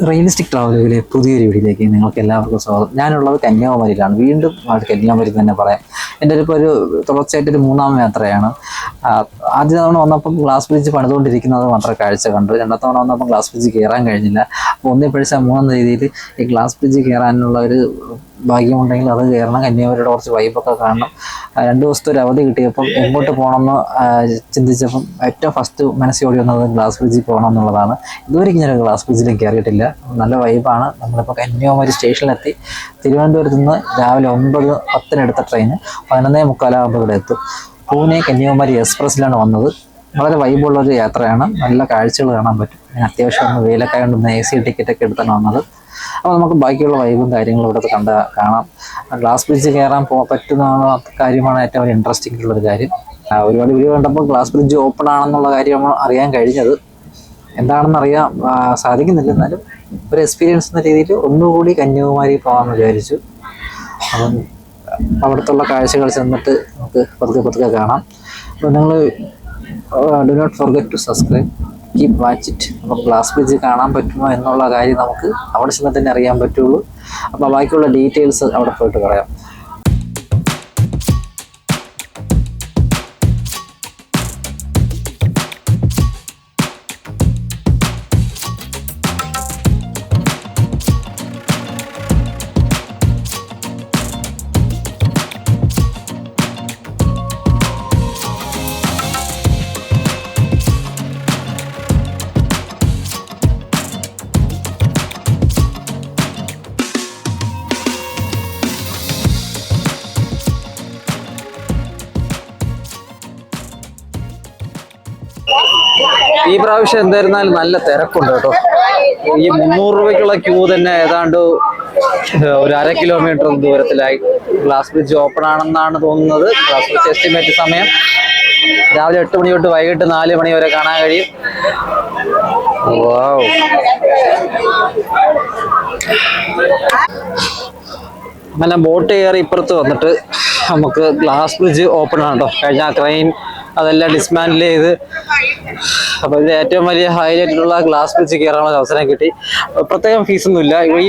Realistic ട്രാവലുകളിലെ പുതിയൊരു വീഡിയോയിലേക്ക് നിങ്ങൾക്ക് എല്ലാവർക്കും സ്വാഗതം. ഞാനുള്ളത് കന്യാകുമാരിയിലാണ്. വീണ്ടും കന്യാകുമാരി തന്നെ പറയാം. എൻ്റെ ഇപ്പോൾ ഒരു തുടർച്ചയായിട്ടൊരു മൂന്നാം യാത്രയാണ്. ആദ്യ തവണ വന്നപ്പം ഗ്ലാസ് ബ്രിഡ്ജ് പണിതുകൊണ്ടിരിക്കുന്നത് മാത്രമേ കാഴ്ച കണ്ടു. രണ്ടാം തവണ വന്നപ്പം ഗ്ലാസ് ബ്രിഡ്ജ് കയറാൻ കഴിഞ്ഞില്ല. അപ്പോൾ ഒന്നേ പഠിച്ച മൂന്നെന്ന രീതിയിൽ ഈ ഗ്ലാസ് ബ്രിഡ്ജ് കയറാനുള്ള ഒരു ഭാഗ്യമുണ്ടെങ്കിൽ അത് കയറണം. കന്യാകുമാരിയുടെ കുറച്ച് വൈബൊക്കെ കാണണം. 2 ദിവസത്തെ ഒരു അവധി കിട്ടിയപ്പം എങ്ങോട്ട് പോകണമെന്ന് ചിന്തിച്ചപ്പം ഏറ്റവും ഫസ്റ്റ് മനസ്സിലോടി വന്നത് ഗ്ലാസ് ബ്രിഡ്ജിൽ പോകണം എന്നുള്ളതാണ്. ഇതുവരെയ്ക്കും ഞാൻ ഗ്ലാസ് ബ്രിഡ്ജിലേക്ക് കയറിയിട്ടില്ല. നല്ല വൈബാണ്. നമ്മളിപ്പോൾ കന്യാകുമാരി സ്റ്റേഷനിലെത്തി. തിരുവനന്തപുരത്ത് നിന്ന് രാവിലെ 9:10 എടുത്ത ട്രെയിന് 11:45 ഇവിടെ എത്തും. പൂനെ കന്യാകുമാരി എക്സ്പ്രസ്സിലാണ് വന്നത്. വളരെ വൈബുള്ളൊരു യാത്രയാണ്. നല്ല കാഴ്ചകൾ കാണാൻ പറ്റും. അത്യാവശ്യം ഒന്ന് വെയിലൊക്കെ കൊണ്ടൊന്ന് AC ടിക്കറ്റൊക്കെ എടുത്താണ് വന്നത്. അപ്പോൾ നമുക്ക് ബാക്കിയുള്ള വൈബും കാര്യങ്ങളും ഇവിടെ കാണാം. ഗ്ലാസ് ബ്രിഡ്ജ് കയറാൻ പറ്റുന്ന കാര്യമാണ് ഏറ്റവും ഇൻട്രസ്റ്റിംഗ് ഉള്ളൊരു കാര്യം. ഒരുപാട് വീഡിയോ കണ്ടപ്പോൾ ഗ്ലാസ് ബ്രിഡ്ജ് ഓപ്പൺ ആണെന്നുള്ള കാര്യം അറിയാൻ കഴിഞ്ഞത്. എന്താണെന്ന് അറിയാൻ സാധിക്കുന്നില്ല. എന്നാലും ഒരു എക്സ്പീരിയൻസ് എന്ന രീതിയിൽ ഒന്നുകൂടി കന്യാകുമാരി പോകാമെന്ന് വിചാരിച്ചു. അപ്പം അവിടുത്തുള്ള കാഴ്ചകൾ ചെന്നിട്ട് നമുക്ക് പതുക്കെ കാണാം. അപ്പോൾ നിങ്ങൾ do not forget to subscribe, keep watch it. അപ്പോൾ ഗ്ലാസ് ബ്രിഡ്ജ് കാണാൻ പറ്റുമോ എന്നുള്ള കാര്യം നമുക്ക് അവിടെ ചെന്ന് തന്നെ അറിയാൻ പറ്റുള്ളൂ. അപ്പോൾ ബാക്കിയുള്ള ഡീറ്റെയിൽസ് അവിടെ പോയിട്ട് പറയാം. ഈ പ്രാവശ്യം എന്തായിരുന്നാലും നല്ല തിരക്കുണ്ട് കേട്ടോ. ഈ 300 രൂപയ്ക്കുള്ള ക്യൂ തന്നെ ഏതാണ്ട് ഒരു 1/2 കിലോമീറ്റർ ദൂരത്തിലായി. ഗ്ലാസ് ബ്രിഡ്ജ് ഓപ്പൺ ആണെന്നാണ് തോന്നുന്നത്. ഗ്ലാസ് ബ്രിഡ്ജ് എസ്റ്റിമേറ്റ് സമയം രാവിലെ 8 മണി തൊട്ട് വൈകിട്ട് 4 മണി വരെ കാണാൻ കഴിയും. വാവ്, അങ്ങനെ ബോട്ട് കയറി ഇപ്പുറത്ത് വന്നിട്ട് നമുക്ക് ഗ്ലാസ് ബ്രിഡ്ജ് ഓപ്പൺ ആണ് കേട്ടോ. കഴിഞ്ഞ ക്രെയിൻ അതെല്ലാം ഡിസ്മാൻഡിൽ ചെയ്ത്, അപ്പോൾ ഇത് ഏറ്റവും വലിയ ഹൈലൈറ്റിലുള്ള ഗ്ലാസ് ബ്രിഡ്ജ് കയറാനുള്ള അവസരം കിട്ടി. പ്രത്യേകം ഫീസൊന്നുമില്ല. ഈ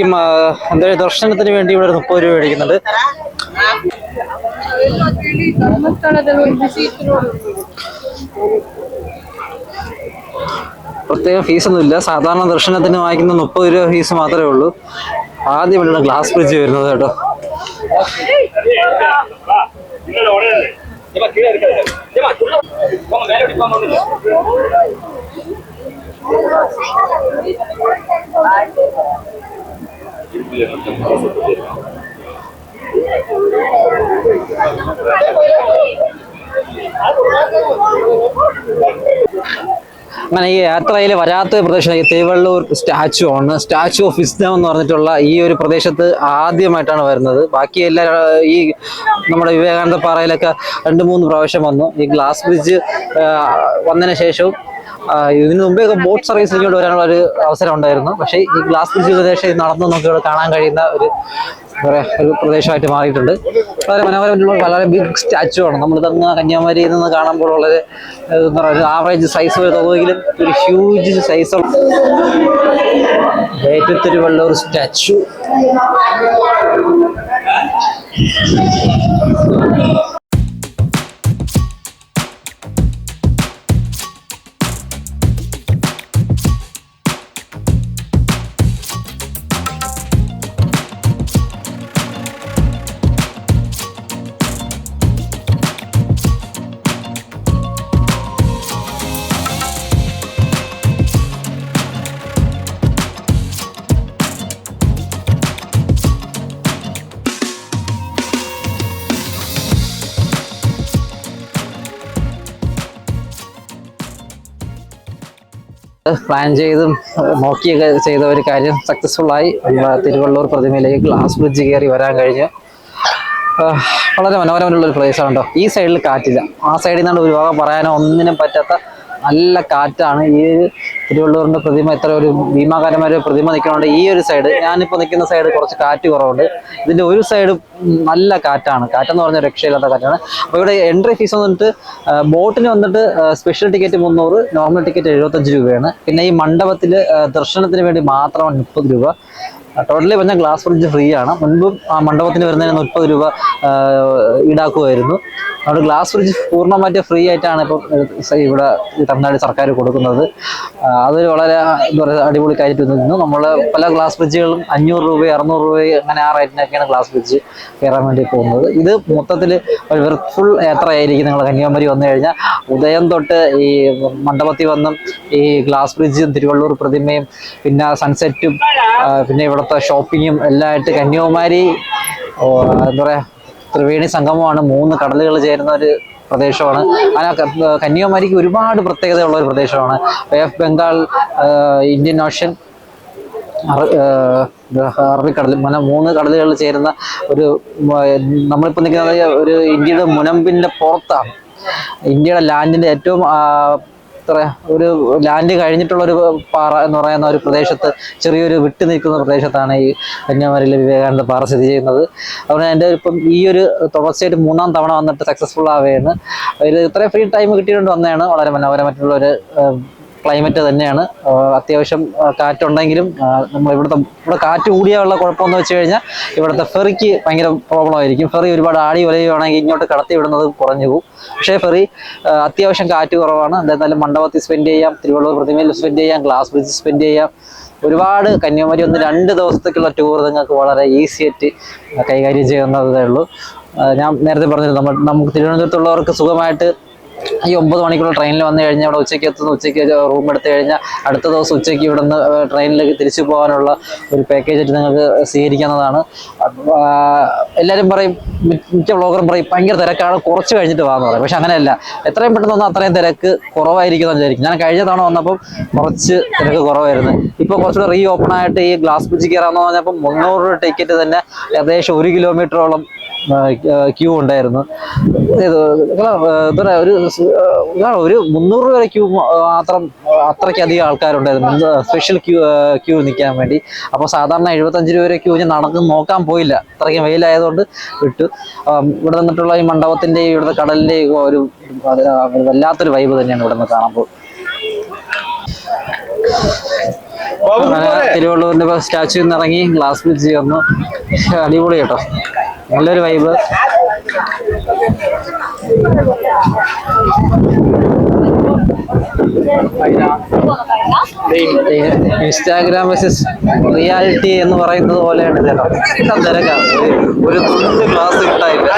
എന്തായാലും ദർശനത്തിന് വേണ്ടി ഇവിടെ 30 രൂപ മേടിക്കുന്നുണ്ട്. പ്രത്യേകം ഫീസൊന്നുമില്ല. സാധാരണ ദർശനത്തിന് വാങ്ങിക്കുന്ന 30 രൂപ ഫീസ് മാത്രമേ ഉള്ളൂ. ആദ്യമായിട്ടാണ് ഗ്ലാസ് ബ്രിഡ്ജ് വരുന്നത് കേട്ടോ. അങ്ങനെ ഈ യാത്രയിൽ വരാത്ത പ്രദേശം ഈ തിരുവള്ളൂർ സ്റ്റാച്ചു ആണ്. സ്റ്റാച്ചു ഓഫ് വിസ്ഡം എന്ന് പറഞ്ഞിട്ടുള്ള ഈ ഒരു പ്രദേശത്ത് ആദ്യമായിട്ടാണ് വരുന്നത്. ബാക്കി എല്ലാ ഈ നമ്മുടെ വിവേകാനന്ദ പാറയിലൊക്കെ 2-3 പ്രാവശ്യം വന്നു. ഈ ഗ്ലാസ് ബ്രിഡ്ജ് വന്നതിന് ശേഷവും ഇതിനു മുമ്പേ ബോട്ട് സർവീസ് ഇങ്ങോട്ട് വരാനുള്ള ഒരു അവസരം ഉണ്ടായിരുന്നു. പക്ഷേ ഈ ഗ്ലാസ് ബ്രിഡ്ജ് പ്രദേശം നടന്നു നമുക്ക് ഇവിടെ കാണാൻ കഴിയുന്ന ഒരു പ്രദേശമായിട്ട് മാറിയിട്ടുണ്ട്. വളരെ മനോഹരമായിട്ടുള്ള വളരെ ബിഗ് സ്റ്റാച്ചു ആണ്. നമ്മൾ തങ്ങ കന്യാകുമാരിയിൽ നിന്ന് കാണുമ്പോൾ വളരെ എന്താ പറയുക, ഒരു ആവറേജ് സൈസ് വരെ തോന്നുമെങ്കിലും ഒരു huge size Thiruvallur statue. Plan ചെയ്തും നോക്കിയൊക്കെ ചെയ്ത ഒരു കാര്യം സക്സസ്ഫുൾ ആയി. തിരുവള്ളൂർ പ്രതിമയിലേക്ക് ഗ്ലാസ് ബ്രിഡ്ജ് കയറി വരാൻ കഴിഞ്ഞു. വളരെ മനോഹരമായിട്ടുള്ള ഒരു പ്ലേസ് ആണ് കേട്ടോ. ഈ സൈഡിൽ കാറ്റില്ല. ആ സൈഡിൽ നിന്നാണ് ഒരു ഭാഗം പറയാനോ ഒന്നിനും പറ്റാത്ത നല്ല കാറ്റാണ്. ഈ തിരുവള്ളൂരിന്റെ പ്രതിമ ഇത്ര ഒരു ഭീമാകാരമായ ഒരു പ്രതിമ നിൽക്കുന്നുണ്ട്. ഈ ഒരു സൈഡ്, ഞാനിപ്പോൾ നിൽക്കുന്ന സൈഡ് കുറച്ച് കാറ്റ് കുറവുണ്ട്. ഇതിന്റെ ഒരു സൈഡ് നല്ല കാറ്റാണ്. കാറ്റെന്ന് പറഞ്ഞാൽ രക്ഷയില്ലാത്ത കാറ്റാണ്. അപ്പോൾ ഇവിടെ എൻട്രി ഫീസ് വന്നിട്ട് ബോട്ടിന് വന്നിട്ട് സ്പെഷ്യൽ ടിക്കറ്റ് 300, നോർമൽ ടിക്കറ്റ് 75 രൂപയാണ്. പിന്നെ ഈ മണ്ഡപത്തിൽ ദർശനത്തിന് വേണ്ടി മാത്രമാണ് 30 രൂപ. ടോട്ടലി പറഞ്ഞാൽ ഗ്ലാസ് ബ്രിഡ്ജ് ഫ്രീ ആണ്. മുൻപും ആ മണ്ഡപത്തിന് വരുന്നതിന് 30 രൂപ ഈടാക്കുമായിരുന്നു. അവിടെ ഗ്ലാസ് ബ്രിഡ്ജ് പൂർണ്ണമായിട്ട് ഫ്രീ ആയിട്ടാണ് ഇപ്പം ഇവിടെ തമിഴ്നാട് സർക്കാർ കൊടുക്കുന്നത്. അതൊരു വളരെ എന്താ പറയുക അടിപൊളി കാര്യമായിട്ട് നിന്നു. നമ്മൾ പല ഗ്ലാസ് ബ്രിഡ്ജുകളും 500 രൂപ 600 രൂപ അങ്ങനെ ആ റേറ്റിനൊക്കെയാണ് ഗ്ലാസ് ബ്രിഡ്ജ് കയറാൻ വേണ്ടി പോകുന്നത്. ഇത് മൊത്തത്തിൽ ഒരു വെർത്ത്ഫുൾ യാത്രയായിരിക്കും. നിങ്ങൾ കന്യാകുമാരി വന്നു കഴിഞ്ഞാൽ ഉദയം തൊട്ട് ഈ മണ്ഡപത്തിൽ വന്നും ഈ ഗ്ലാസ് ബ്രിഡ്ജും തിരുവള്ളൂർ പ്രതിമയും പിന്നെ സൺസെറ്റും പിന്നെ ഇവിടുത്തെ ഷോപ്പിങ്ങും എല്ലാം ആയിട്ട് കന്യാകുമാരി എന്താ പറയുക ത്രിവേണി സംഗമമാണ്. 3 കടലുകൾ ചേരുന്ന ഒരു പ്രദേശമാണ്. കന്യാകുമാരിക്ക് ഒരുപാട് പ്രത്യേകതയുള്ള ഒരു പ്രദേശമാണ്. Bay of Bengal, Indian ocean, അറബിക്കടൽ, 3 കടലുകളിൽ ചേരുന്ന ഒരു, നമ്മളിപ്പോൾ നിൽക്കുന്നത് ഒരു ഇന്ത്യയുടെ മുനമ്പിന്റെ പുറത്താണ്. ഇന്ത്യയുടെ ലാൻഡിന്റെ ഏറ്റവും ഒരു ലാൻഡ് കഴിഞ്ഞിട്ടുള്ള ഒരു പാറ എന്ന് പറയുന്ന ഒരു പ്രദേശത്ത്, ചെറിയൊരു വിട്ടു നിൽക്കുന്ന പ്രദേശത്താണ് ഈ കന്യാകുമാരിയിലെ വിവേകാനന്ദ പാറ സ്ഥിതി ചെയ്യുന്നത്. അതുകൊണ്ട് എൻ്റെ ഇപ്പം ഈ ഒരു തുടർച്ചയായിട്ട് 3ാം തവണ വന്നിട്ട് സക്സസ്ഫുൾ ആവുകയാണ്. ഒരു ഇത്രയും ഫ്രീ ടൈം കിട്ടിയിട്ടുണ്ട് വന്നതാണ്. വളരെ മനോഹരമായിട്ടുള്ള ഒരു ക്ലൈമറ്റ് തന്നെയാണ്. അത്യാവശ്യം കാറ്റുണ്ടെങ്കിലും നമ്മൾ ഇവിടെ കാറ്റ് കൂടിയുള്ള കുഴപ്പമെന്ന് വെച്ച് കഴിഞ്ഞാൽ ഇവിടുത്തെ ഫെറിക്ക് ഭയങ്കര പ്രോബ്ലം ആയിരിക്കും. ഫെറി ഒരുപാട് ആടി വലയുവാണെങ്കിൽ ഇങ്ങോട്ട് കടത്തി വിടുന്നത് കുറഞ്ഞു പോകും. പക്ഷേ ഫെറി അത്യാവശ്യം കാറ്റ് കുറവാണ്. എന്തായാലും മണ്ഡപത്തിൽ സ്പെൻഡ് ചെയ്യാം, തിരുവള്ളൂർ പ്രതിമയിൽ സ്പെൻഡ് ചെയ്യാം, ഗ്ലാസ് ബ്രിഡ്ജ് സ്പെൻഡ് ചെയ്യാം. ഒരുപാട് കന്യാകുമാരി 2 ദിവസത്തേക്കുള്ള ടൂർ നിങ്ങൾക്ക് വളരെ ഈസി ആയിട്ട് കൈകാര്യം ചെയ്യുന്നതേ ഉള്ളൂ. ഞാൻ നേരത്തെ പറഞ്ഞിരുന്നു, നമുക്ക് തിരുവനന്തപുരത്തുള്ളവർക്ക് സുഖമായിട്ട് ഈ 9 മണിക്കുള്ള ട്രെയിനിൽ വന്നു കഴിഞ്ഞാൽ ഇവിടെ ഉച്ചയ്ക്ക് എത്തുന്ന, ഉച്ചയ്ക്ക് റൂം എടുത്തു കഴിഞ്ഞാൽ അടുത്ത ദിവസം ഉച്ചയ്ക്ക് ഇവിടെ നിന്ന് ട്രെയിനിലേക്ക് തിരിച്ചു പോകാനുള്ള ഒരു പാക്കേജായിട്ട് നിങ്ങൾക്ക് സ്വീകരിക്കുന്നതാണ്. എല്ലാവരും പറയും, മിക്ക വ്ളോഗറും പറയും ഭയങ്കര തിരക്കാണ്, കുറച്ച് കഴിഞ്ഞിട്ട് പോകാമെന്ന് പറയും. പക്ഷെ അങ്ങനെയല്ല, എത്രയും പെട്ടെന്ന് വന്നാൽ അത്രയും തിരക്ക് കുറവായിരിക്കും എന്ന് വിചാരിക്കും. ഞാൻ കഴിഞ്ഞ തവണ വന്നപ്പം കുറച്ച് തിരക്ക് കുറവായിരുന്നു. ഇപ്പോൾ കുറച്ചുകൂടെ റീ ഓപ്പൺ ആയിട്ട് ഈ ഗ്ലാസ് ബ്രിഡ്ജ് കയറാമെന്ന് പറഞ്ഞപ്പോൾ 300 രൂപ ടിക്കറ്റ് തന്നെ ഏകദേശം 1 കിലോമീറ്ററോളം ക്യൂ ഉണ്ടായിരുന്നു. ഒരു 300 രൂപ ക്യൂ മാത്രം, അത്രയ്ക്കധികം ആൾക്കാരുണ്ടായിരുന്നു സ്പെഷ്യൽ ക്യൂ നിൽക്കാൻ വേണ്ടി. അപ്പോൾ സാധാരണ 75 രൂപ ക്യൂ ഞാൻ നോക്കാൻ പോയില്ല, അത്രയ്ക്കും വെയിലായതുകൊണ്ട് വിട്ടു. ഇവിടെ നിന്നിട്ടുള്ള ഈ മണ്ഡപത്തിന്റെ ഇവിടുത്തെ കടലിന്റെ ഒരു വല്ലാത്തൊരു വൈബ് തന്നെയാണ് ഇവിടെ നിന്ന് കാണുമ്പോൾ. തിരുവള്ളൂരിന്റെ സ്റ്റാച്യു നിന്ന് ഇറങ്ങി ഗ്ലാസ് ബ്രിഡ്ജ് വന്നു. അടിപൊളി കേട്ടോ, നല്ലൊരു വൈബ്. ഇൻസ്റ്റാഗ്രാം വേഴ്സസ് റിയാലിറ്റി എന്ന് പറയുന്നത് പോലെയാണ് ഇതെല്ലാം. തിരക്കാണ്, ഒരു തുണ്ട് glass കിട്ടായില്ല.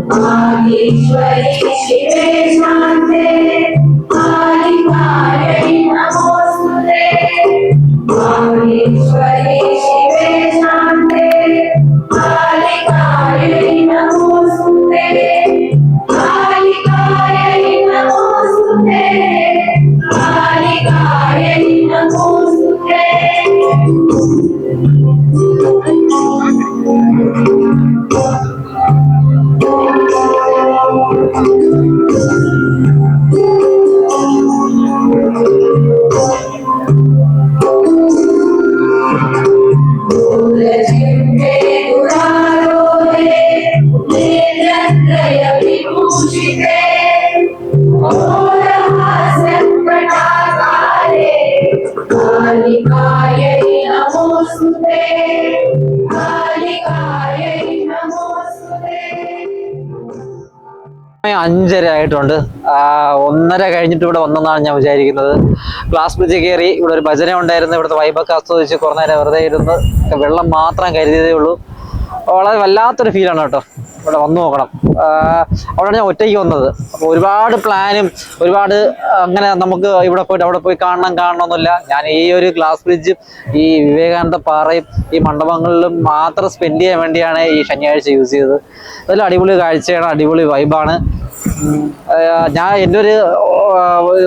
Maheshwari Shive Shante Kalikaye Namostute Maheshwari Shive Shante Kalikaye Namostute Kalikaye Namostute Kalikaye Namostute അഞ്ചര ആയിട്ടുണ്ട്. 1:30 കഴിഞ്ഞിട്ട് ഇവിടെ വന്നെന്നാണ് ഞാൻ വിചാരിക്കുന്നത്. ഗ്ലാസ് ബ്രിഡ്ജ് കയറി ഇവിടെ ഒരു ഭജന ഉണ്ടായിരുന്നു. ഇവിടുത്തെ വൈബൊക്കെ ആസ്വദിച്ച് കുറേ നേരം വെറുതെ ഇരുന്ന് വെള്ളം മാത്രം കരുതിയതേ ഉള്ളൂ. വളരെ വല്ലാത്തൊരു ഫീലാണ് കേട്ടോ. ഇവിടെ വന്നു നോക്കണം. അവിടെയാണ് ഞാൻ ഒറ്റയ്ക്ക് വന്നത്. അപ്പോൾ ഒരുപാട് പ്ലാനും ഒരുപാട് അങ്ങനെ നമുക്ക് ഇവിടെ പോയിട്ട് അവിടെ പോയി കാണണമെന്നില്ല. ഞാൻ ഈ ഒരു ഗ്ലാസ് ബ്രിഡ്ജും ഈ വിവേകാനന്ദ പാറയും ഈ മണ്ഡപങ്ങളിലും മാത്രം സ്പെൻഡ് ചെയ്യാൻ വേണ്ടിയാണ് ഈ ശനിയാഴ്ച യൂസ് ചെയ്തത്. അതിൽ അടിപൊളി കാഴ്ചയാണ്, അടിപൊളി വൈബാണ്. ഞാൻ എൻ്റെ ഒരു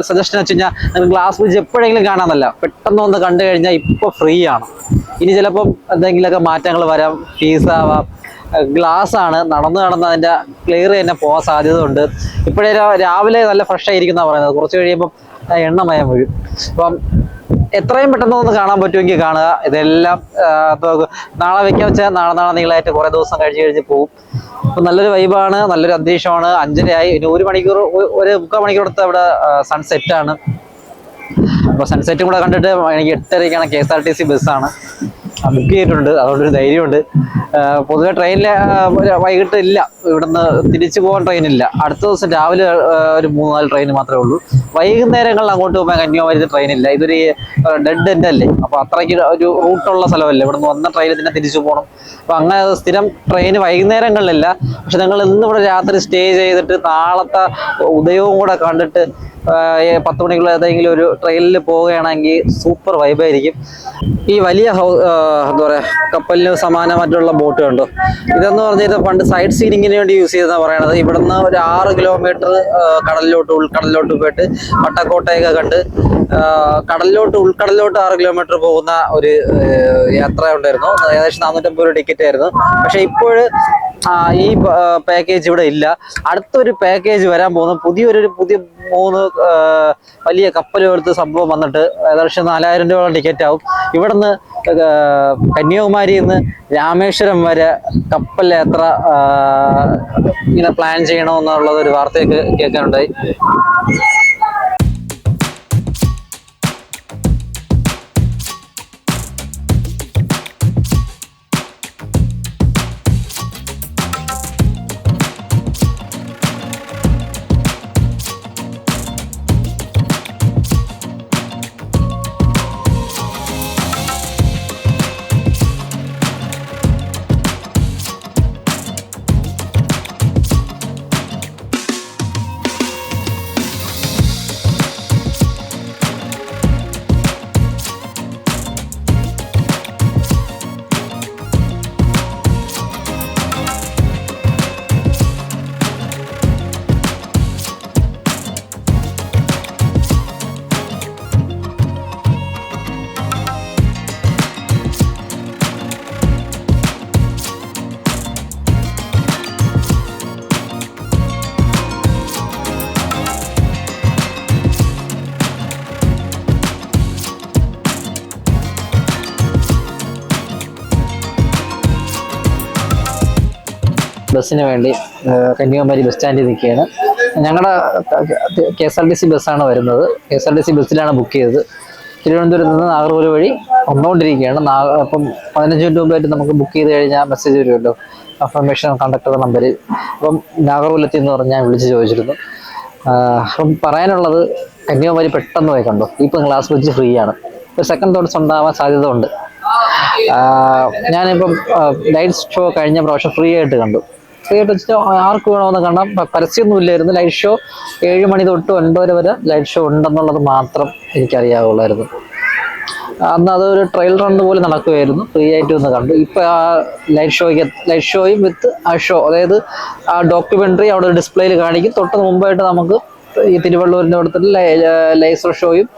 സജഷൻ വെച്ച് കഴിഞ്ഞാൽ നിങ്ങൾക്ക് ഗ്ലാസ് ബ്രിഡ്ജ് എപ്പോഴെങ്കിലും കാണാമെന്നല്ല, പെട്ടെന്ന് ഒന്ന് കണ്ടു കഴിഞ്ഞാൽ ഇപ്പോൾ ഫ്രീ ആണ്. ഇനി ചിലപ്പം എന്തെങ്കിലുമൊക്കെ മാറ്റങ്ങൾ വരാം, ഫീസാവാം. ഗ്ലാസ് ആണ്, നടന്ന് അതിൻ്റെ ക്ലിയർ തന്നെ പോകാൻ സാധ്യത ഉണ്ട്. ഇപ്പോഴേ രാവിലെ നല്ല ഫ്രഷ് ആയിരിക്കുന്ന പറയുന്നത്, കുറച്ച് കഴിയുമ്പം എണ്ണമയം വീഴും. അപ്പം എത്രയും പെട്ടെന്ന് ഒന്ന് കാണാൻ പറ്റുമെങ്കിൽ കാണുക. ഇതെല്ലാം നാളെ വെക്കാൻ വെച്ചാൽ നാളെ നീളായിട്ട് കുറേ ദിവസം കഴിഞ്ഞ് പോകും. അപ്പം നല്ലൊരു വൈബാണ്, നല്ലൊരു അന്തരീക്ഷമാണ്. 5:30 ഇനി 1 മണിക്കൂർ 1/4 മണിക്കൂറത്തെ അവിടെ സൺസെറ്റാണ്. അപ്പോൾ സൺസെറ്റും കൂടെ കണ്ടിട്ട് എനിക്ക് 8:30 KSRTC ബസ്സാണ് ബുക്ക് ചെയ്തിട്ടുണ്ട്. അതുകൊണ്ടൊരു ധൈര്യമുണ്ട്. പൊതുവെ ട്രെയിനിൽ വൈകിട്ട് ഇല്ല, ഇവിടുന്ന് തിരിച്ചു പോകാൻ ട്രെയിനില്ല. അടുത്ത ദിവസം രാവിലെ ഒരു 3-4 ട്രെയിൻ മാത്രമേ ഉള്ളൂ. വൈകുന്നേരങ്ങളിൽ അങ്ങോട്ട് പോകുമ്പോൾ കന്യാകുമാരി ട്രെയിനില്ല. ഇതൊരു ഡെഡ് എൻഡ് അല്ലേ, അപ്പോൾ അത്രയ്ക്ക് ഒരു റൂട്ടുള്ള സ്ഥലമല്ലേ. ഇവിടുന്ന് വന്ന ട്രെയിനിൽ തന്നെ തിരിച്ചു പോകണം. അപ്പോൾ അങ്ങനെ സ്ഥിരം ട്രെയിൻ വൈകുന്നേരങ്ങളിലില്ല. പക്ഷെ നിങ്ങൾ ഇന്ന് ഇവിടെ രാത്രി സ്റ്റേ ചെയ്തിട്ട് നാളത്തെ ഉദയവും കൂടെ കണ്ടിട്ട് 10 മണിക്കുള്ള ഏതെങ്കിലും ഒരു ട്രെയിനിൽ പോവുകയാണെങ്കിൽ സൂപ്പർ വൈബായിരിക്കും. ഈ വലിയ എന്താ പറയുക, കപ്പലിന് സമാനമായിട്ടുള്ള ബോട്ട് കണ്ടോ. ഇതെന്ന് പറഞ്ഞാൽ പണ്ട് സൈഡ് സീനിങ്ങിന് വേണ്ടി യൂസ് ചെയ്തെന്നാണ് പറയണത്. ഇവിടുന്ന് ഒരു 6 കിലോമീറ്റർ ഉൾക്കടലിലോട്ട് പോയിട്ട് വട്ടക്കോട്ടയൊക്കെ കണ്ട് ഉൾക്കടലിലോട്ട് 6 കിലോമീറ്റർ പോകുന്ന ഒരു യാത്ര ഉണ്ടായിരുന്നു. ഏകദേശം 450 രൂപ ടിക്കറ്റ് ആയിരുന്നു. പക്ഷെ ഇപ്പോൾ ഈ പാക്കേജ് ഇവിടെ ഇല്ല. അടുത്തൊരു പാക്കേജ് വരാൻ പോകുന്നു. പുതിയ 3 വലിയ കപ്പലുകൾക്ക് സംഭവം വന്നിട്ട് ഏകദേശം 4000 രൂപ ടിക്കറ്റ് ആവും. ഇവിടുന്ന് കന്യാകുമാരിയിൽ നിന്ന് രാമേശ്വരം വരെ കപ്പൽ യാത്ര ഇങ്ങനെ പ്ലാൻ ചെയ്യണമെന്നുള്ളത് ഒരു വാർത്തയൊക്കെ കേൾക്കാനുണ്ടായി. ബസ്സിന് വേണ്ടി കന്യാകുമാരി ബസ് സ്റ്റാൻഡിൽ നിൽക്കുകയാണ്. ഞങ്ങളുടെ KSRTC ബസ്സാണ് വരുന്നത്. KSRTC ബസ്സിലാണ് ബുക്ക് ചെയ്തത്. തിരുവനന്തപുരത്ത് നിന്ന് നാഗർകോവിൽ വഴി വന്നുകൊണ്ടിരിക്കുകയാണ്. അപ്പം 15 മിനിറ്റ് മുമ്പായിട്ട് നമുക്ക് ബുക്ക് ചെയ്ത് കഴിഞ്ഞാൽ മെസ്സേജ് വരുമല്ലോ, കൺഫർമേഷൻ കണ്ടക്ടർ നമ്പർ. അപ്പം നാഗർകോവിലെത്തി എന്ന് പറഞ്ഞ് ഞാൻ വിളിച്ച് ചോദിച്ചിരുന്നു. അപ്പം പറയാനുള്ളത്, കന്യാകുമാരി പെട്ടെന്ന് പോയി കണ്ടോ. ഇപ്പം ഗ്ലാസ് ബ്രിഡ്ജ് ഫ്രീ ആണ്. ഇപ്പോൾ സെക്കൻഡ് തോട്ട്സ് ഉണ്ടാവാൻ സാധ്യത ഉണ്ട്. ഞാനിപ്പം ലൈറ്റ് ഷോ കഴിഞ്ഞ പ്രാവശ്യം ഫ്രീ ആയിട്ട് കണ്ടു. ഫ്രീ ആയിട്ട് വെച്ചിട്ട് ആർക്ക് വേണമെന്ന് കാണാം. പരസ്യമൊന്നും ഇല്ലായിരുന്നു. ലൈറ്റ് ഷോ 7 മണി തൊട്ട് 9 വരെ ലൈറ്റ് ഷോ ഉണ്ടെന്നുള്ളത് മാത്രം എനിക്കറിയാവുള്ളായിരുന്നു. അന്ന് അതൊരു ട്രയൽ റൺ പോലെ നടക്കുമായിരുന്നു. ഫ്രീ ആയിട്ട് ഒന്ന് കണ്ടു. ഇപ്പം ആ ലൈറ്റ് ഷോയും വിത്ത് ആ ഷോ, അതായത് ആ ഡോക്യുമെൻ്ററി അവിടെ ഒരു ഡിസ്പ്ലേയിൽ കാണിക്കും. തൊട്ട് മുമ്പായിട്ട് നമുക്ക് ഈ തിരുവള്ളൂരിൻ്റെ അടുത്തുള്ള ലേസർ ഷോയും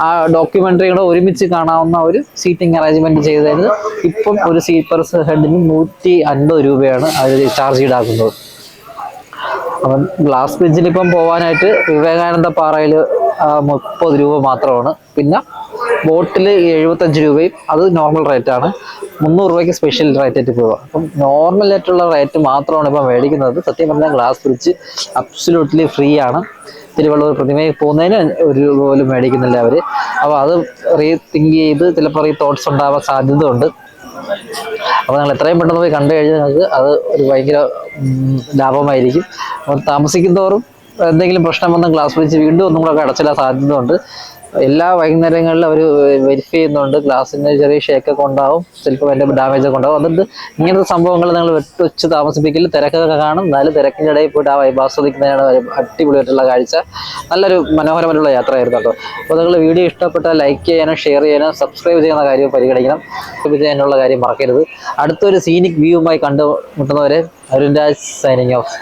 ആ ഡോക്യുമെൻ്ററി കൂടെ ഒരുമിച്ച് കാണാവുന്ന ഒരു സീറ്റിംഗ് അറേഞ്ച്മെൻറ്റ് ചെയ്തതിന് ഇപ്പം ഒരു സീപ്പർ ഹെഡിന് 150 രൂപയാണ് അവർ ചാർജ് ഈടാക്കുന്നത്. അപ്പം ഗ്ലാസ് ബ്രിഡ്ജിൽ ഇപ്പം പോകാനായിട്ട് വിവേകാനന്ദ പാറയിൽ 30 രൂപ മാത്രമാണ്. പിന്നെ ബോട്ടിൽ 75 രൂപയും, അത് നോർമൽ റേറ്റാണ്. 300 രൂപയ്ക്ക് സ്പെഷ്യൽ റേറ്റ് ആയിട്ട് പോവുക. അപ്പം നോർമൽ ആയിട്ടുള്ള റേറ്റ് മാത്രമാണ് ഇപ്പം മേടിക്കുന്നത്. സത്യം പറഞ്ഞാൽ ഗ്ലാസ് ബ്രിഡ്ജ് അബ്സല്യൂട്ട്ലി ഫ്രീ ആണ്. തിരുവള്ളൂർ പ്രതിമയിൽ പോകുന്നതിന് 1 രൂപ പോലും മേടിക്കുന്നില്ല അവർ. അപ്പോൾ അത് റീതിങ്ക് ചെയ്ത് ചിലപ്പോൾ തോട്ട്സ് ഉണ്ടാവാൻ സാധ്യത ഉണ്ട്. അപ്പോൾ നിങ്ങൾ എത്രയും പെട്ടെന്ന് പോയി കണ്ടു കഴിഞ്ഞാൽ നിങ്ങൾക്ക് അത് ഒരു ഭയങ്കര ലാഭമായിരിക്കും. അപ്പോൾ താമസിക്കുന്നതോറും എന്തെങ്കിലും പ്രശ്നം വന്ന ഗ്ലാസ് ബ്രിഡ്ജ് വീണ്ടും ഒന്നും കൂടെ അടച്ചിടാൻ സാധ്യതയുണ്ട്. എല്ലാ വൈകുന്നേരങ്ങളിലും അവർ വെരിഫൈ ചെയ്യുന്നുണ്ട്. ഗ്ലാസിന് ചെറിയ ഷേക്കൊക്കെ ഉണ്ടാവും, ചിലപ്പോൾ അതിൻ്റെ ഡാമേജ് ഒക്കെ ഉണ്ടാവും. അതുകൊണ്ട് ഇങ്ങനത്തെ സംഭവങ്ങൾ നിങ്ങൾ വെച്ച് താമസിപ്പിക്കൽ. തിരക്കൊക്കെ കാണും, എന്നാലും തിരക്കിൻ്റെ ഇടയിൽ പോയിട്ട് ആ വൈബ് ആസ്വദിക്കുന്നതാണ് അടിപൊളിയായിട്ടുള്ള കാഴ്ച. നല്ലൊരു മനോഹരമായിട്ടുള്ള യാത്രയായിരുന്നു കേട്ടോ. അപ്പോൾ നിങ്ങൾ വീഡിയോ ഇഷ്ടപ്പെട്ടാൽ ലൈക്ക് ചെയ്യാനും ഷെയർ ചെയ്യാനും സബ്സ്ക്രൈബ് ചെയ്യുന്ന കാര്യം പരിഗണിക്കണം. സബ്സ്ക്രൈബ് ചെയ്യാനുള്ള കാര്യം മറക്കരുത്. അടുത്തൊരു സീനിക് വ്യൂവുമായി കണ്ടുമുട്ടുന്നവരെ അരുൺ രാജ് സൈനിങ് ഓഫ്.